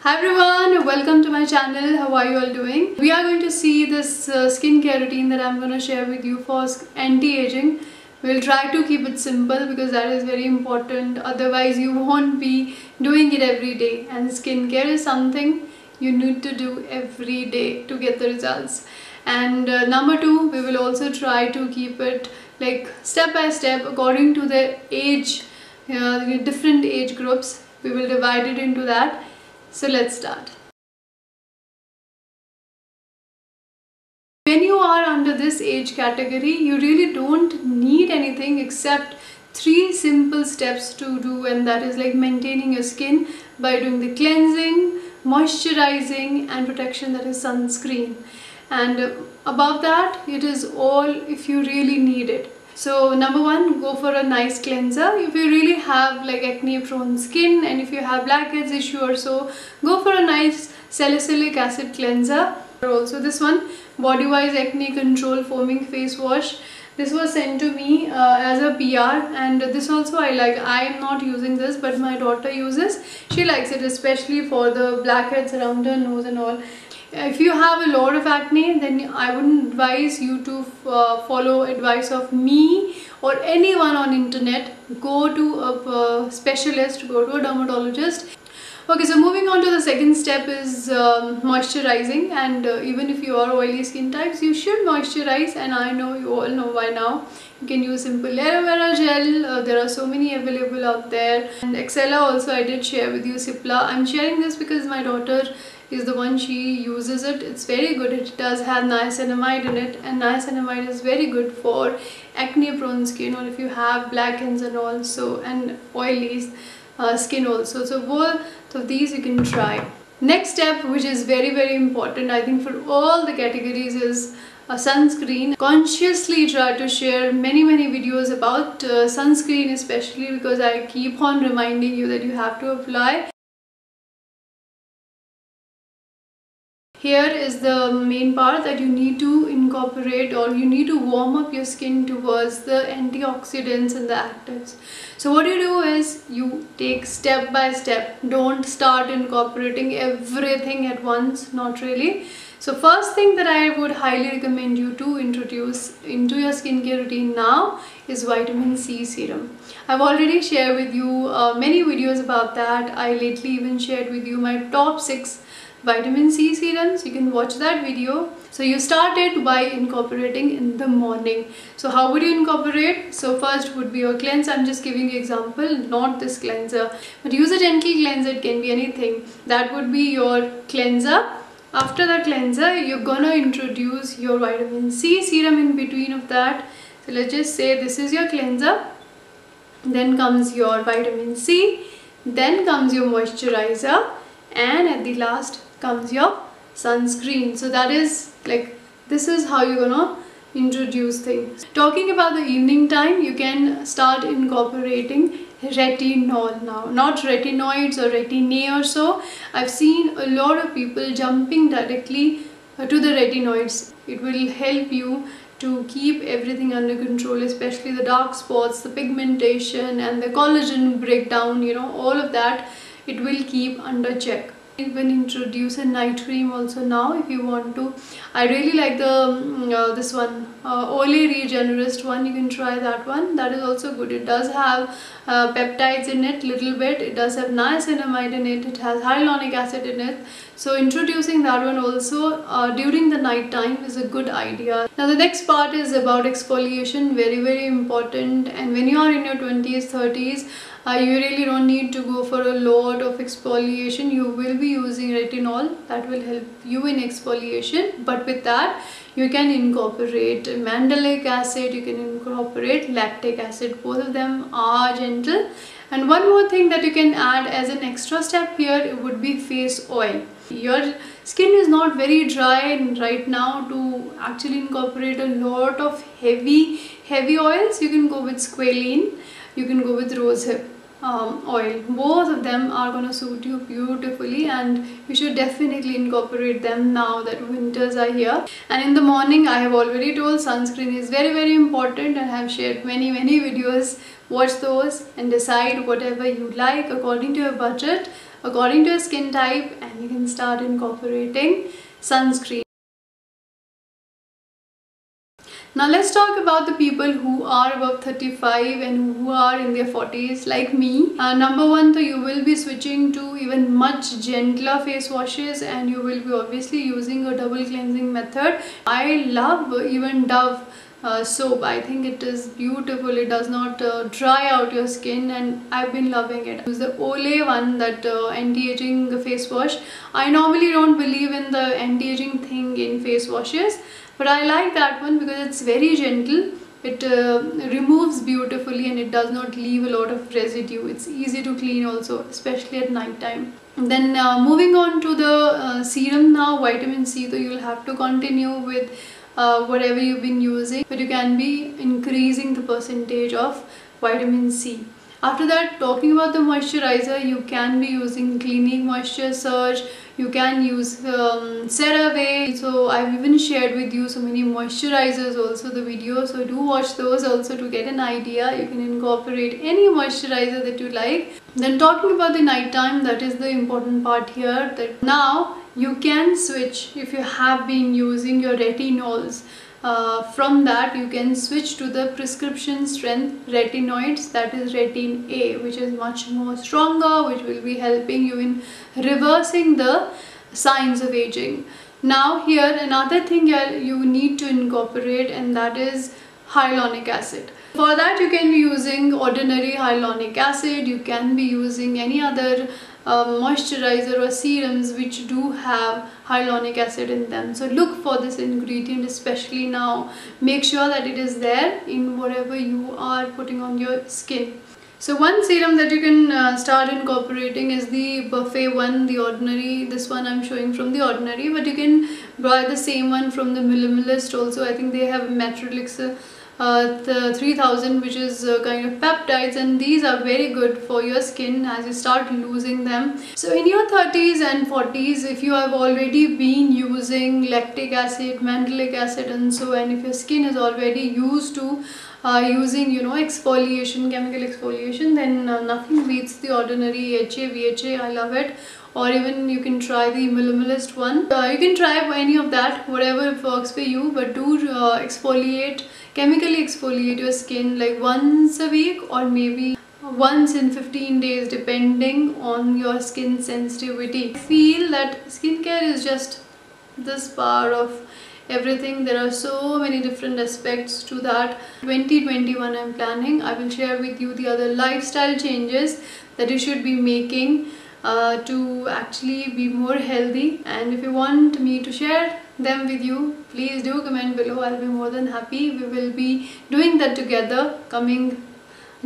Hi everyone, welcome to my channel. How are you all doing? We are going to see this skincare routine that I'm going to share with you for anti-aging. We'll try to keep it simple because that is very important. Otherwise you won't be doing it every day, and skincare is something you need to do every day to get the results. And number two, we will also try to keep it like step by step according to the age, the different age groups. We will divide it into that. So let's start. When you are under this age category, you really don't need anything except 3 simple steps to do, and that is like maintaining your skin by doing the cleansing, moisturizing and protection, that is sunscreen. And above that, it is all if you really need it. So number one, go for a nice cleanser. If you really have like acne prone skin and if you have blackheads issue or so, go for a nice salicylic acid cleanser. Also this one, Body Wise Acne Control Foaming Face Wash. This was sent to me as a PR, and this also I like. I am not using this, but my daughter uses. She likes it, especially for the blackheads around her nose and all. If you have a lot of acne, then I wouldn't advise you to follow advice of me or anyone on internet. Go to a specialist, go to a dermatologist. Okay, so moving on to the second step is moisturizing, and even if you are oily skin types, you should moisturize, and I know you all know by now. You can use simple aloe vera gel. There are so many available out there, and Excella also I did share with you. Cipla, I'm sharing this because my daughter is the one, she uses it. It's very good. It does have niacinamide in it, and niacinamide is very good for acne prone skin, or if you have blackheads and also, and oily skin also. So both of these you can try. Next step, which is very important I think for all the categories, is a sunscreen. Consciously try to share many videos about sunscreen, especially because I keep on reminding you that you have to apply. Here is the main part, that you need to incorporate, or you need to warm up your skin towards the antioxidants and the actives. So what you do is you take step by step. Don't start incorporating everything at once, not really. So first thing that I would highly recommend you to introduce into your skincare routine now is vitamin C serum. I've already shared with you many videos about that. I lately even shared with you my top 6 vitamin C serums. You can watch that video. So you started by incorporating in the morning. So how would you incorporate? So first would be your cleanse. I'm just giving you example, not this cleanser, but use a gentle cleanser. It can be anything. That would be your cleanser. After the cleanser, you're gonna introduce your vitamin C serum in between of that. So let's just say this is your cleanser, then comes your vitamin C, then comes your moisturizer, and at the last comes your sunscreen. So that is like, this is how you're gonna introduce things. Talking about the evening time, you can start incorporating retinol now, not retinoids or retin-A or so. I've seen a lot of people jumping directly to the retinoids. It will help you to keep everything under control, especially the dark spots, the pigmentation and the collagen breakdown, you know, all of that it will keep under check. Even introduce a night cream also now if you want to. I really like the this one, Olay Regenerist one. You can try that one. That is also good. It does have peptides in it, little bit. It does have niacinamide in it. It has hyaluronic acid in it. So introducing that one also during the night time is a good idea. Now the next part is about exfoliation. Very important. And when you are in your 20s, 30s, you really don't need to go for a lot of exfoliation. You will be using retinol. That will help you in exfoliation. But with that, you can incorporate mandelic acid, you can incorporate lactic acid. Both of them are gentle. And one more thing that you can add as an extra step here would be face oil. Your skin is not very dry right now to actually incorporate a lot of heavy oils. You can go with squalene, you can go with rosehip oil. Both of them are going to suit you beautifully, and you should definitely incorporate them now that winters are here. And in the morning, I have already told, sunscreen is very important, and I have shared many videos. Watch those and decide whatever you like according to your budget. according to your skin type, and you can start incorporating sunscreen. Now let's talk about the people who are above 35 and who are in their 40s like me. Number one, so you will be switching to even much gentler face washes, and you will be obviously using a double cleansing method. I love even Dove soap. I think it is beautiful. It does not dry out your skin, and I've been loving it. Use the Olay one, that anti-aging face wash. I normally don't believe in the anti-aging thing in face washes, but I like that one because it's very gentle. It removes beautifully and it does not leave a lot of residue. It's easy to clean also, especially at night time. Then moving on to the serum now, vitamin C. So you'll have to continue with whatever you've been using, but you can be increasing the percentage of vitamin C. After that, talking about the moisturizer, you can be using Clinique Moisture Surge. You can use CeraVe. So I've even shared with you so many moisturizers also, the video, so do watch those also to get an idea. You can incorporate any moisturizer that you like. Then talking about the nighttime, that is the important part here, that now you can switch. If you have been using your retinols, from that you can switch to the prescription strength retinoids, that is Retin A, which is much more stronger, which will be helping you in reversing the signs of aging. Now here another thing you need to incorporate, and that is hyaluronic acid. For that you can be using ordinary hyaluronic acid. You can be using any other moisturizer or serums which do have hyaluronic acid in them. So look for this ingredient, especially now. Make sure that it is there in whatever you are putting on your skin. So one serum that you can start incorporating is the Buffet one, the Ordinary. This one I'm showing from the Ordinary, but you can buy the same one from the Minimalist also. I think they have Metrolix the 3000, which is kind of peptides, and these are very good for your skin as you start losing them. So in your 30s and 40s, if you have already been using lactic acid, mandelic acid and so, and if your skin is already used to using, you know, exfoliation, chemical exfoliation, then nothing beats the Ordinary HA, VHA. I love it. Or even you can try the Minimalist one. You can try any of that, whatever works for you, but do exfoliate, chemically exfoliate your skin like once a week or maybe once in 15 days depending on your skin sensitivity. I feel that skincare is just this part of everything. There are so many different aspects to that. 2021 I'm planning. I will share with you the other lifestyle changes that you should be making to actually be more healthy, and if you want me to share them with you, please do comment below. I'll be more than happy. We will be doing that together coming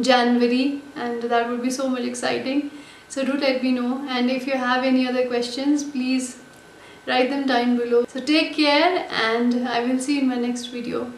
January, and that would be so much exciting. So do let me know, and if you have any other questions, please write them down below. So take care, and I will see you in my next video.